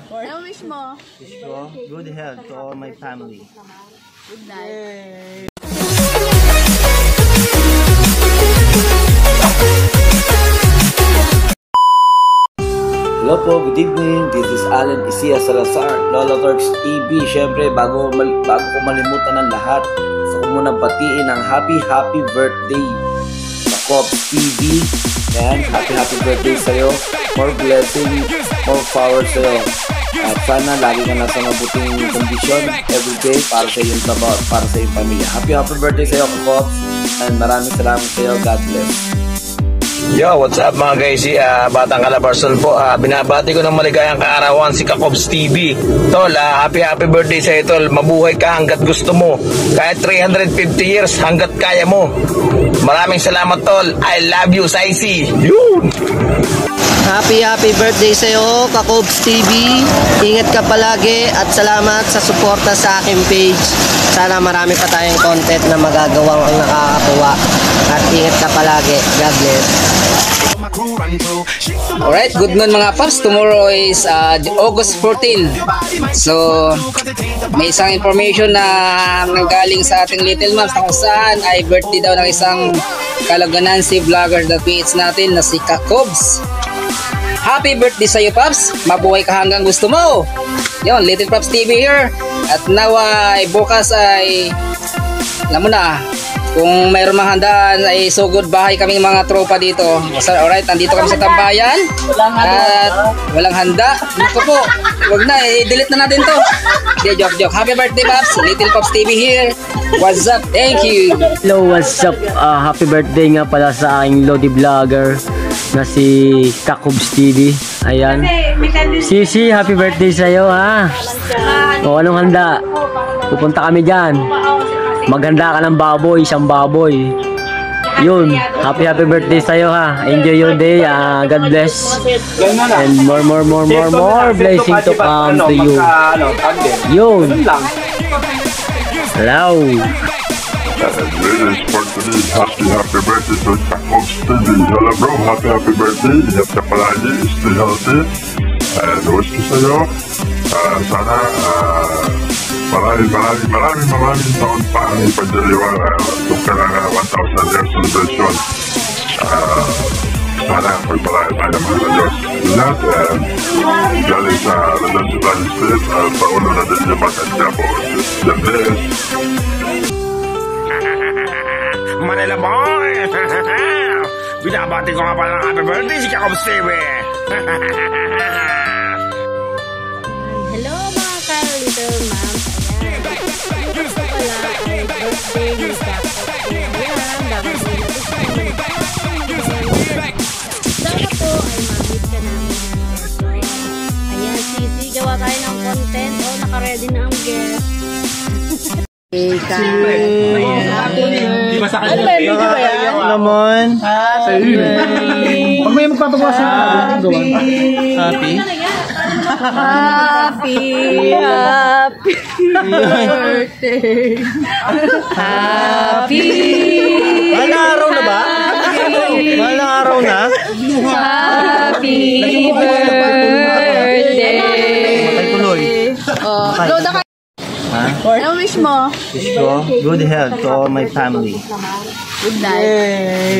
Ano wish mo? Wish ko good health to all my family. Good night. Hello po, good evening. This is Alan Isia Salazar, Lola Turks TV. Siyempre, bago ko malimutan ng lahat, gusto ko muna batiin ang happy birthday sa Cops TV. Ayan, happy birthday sa'yo. More blessing, more power sa'yo. At sana lagi ka nasa mabuting kondisyon everyday para sa iyong trabaho at para sa iyong pamilya. Happy birthday sa'yo, Cops. And maraming salamat sa'yo. God bless. Yo, what's up mga guys? Batang Calabarzon po. Binabati ko ng maligayang kaarawan si Kakobs TV. Tol, happy birthday sa Tol. Mabuhay ka hanggat gusto mo. Kahit 350 years hanggat kaya mo. Maraming salamat Tol. I love you, Saisi. Yun! Happy birthday sa iyo, Kakobs TV. Ingat ka palagi at salamat sa suporta sa aking page. Sana marami pa tayong content na magagawang ang nakakatuwa. At ingat ka palagi. God bless. Alright, good noon mga paps. Tomorrow is August 14. So, may isang information na nanggaling sa ating Little Moms na kung saan ay birthday daw ng isang Kalaganansi vlogger na page natin na si Kakobs. Happy birthday sa iyo, Paps. Mabuhay ka hanggang gusto mo. Yun, Little Paps TV here. At now bukas ay alam mo na, kung mayroon mga handaan ay so good bahay kaming mga tropa dito. So, alright, nandito kami sa tambayan. At walang handa. Naku po, wag na, i-delete na natin to. Okay, joke. Happy birthday, Paps. Little Paps TV here. What's up? Thank you. Hello, what's up? Happy birthday nga pala sa aking Lodi Vlogger na si Kakobs TV. Ayan. Sisi, happy birthday sa'yo ha. O, anong handa? Pupunta kami dyan. Maghanda ka ng baboy, isang baboy. Yun, happy birthday sa'yo ha. Enjoy your day. God bless. And more blessing to come to you. Yun. Hello. Happy birthday to Kakobs TV. Hello bro, happy birthday. Ingat ka palagi, stay healthy. And wish ko sa'yo, sana maraming taon pa ang ipagdiriwa kung kailangan 1,000 years celebration. Sana pagpalain tayo ng mga Diyos. Ingat, and galing sa Luzon, Sudan State, paulo na din yung Batangas po. God bless. Manila boy! Binabati ko nga pala ng happy birthday si Kakobs TV. Hello mga ka-Little Moms. Ayan. Gusto pala ay birthday ni Kakobs. Ayan. Dapat po natin siya dapat po ay mag-meet ka namin. Ayan, Sisi. Gawa tayo ng content. O, naka-ready na ang guest. Ano naman? Pag may magpapagawa sa happy birthday. Happy Mahal na araw na ba? Mahal na araw na? Happy birthday. Tuloy. Loda ka. Ano wish mo? Wish ko good health to all my family. Good night.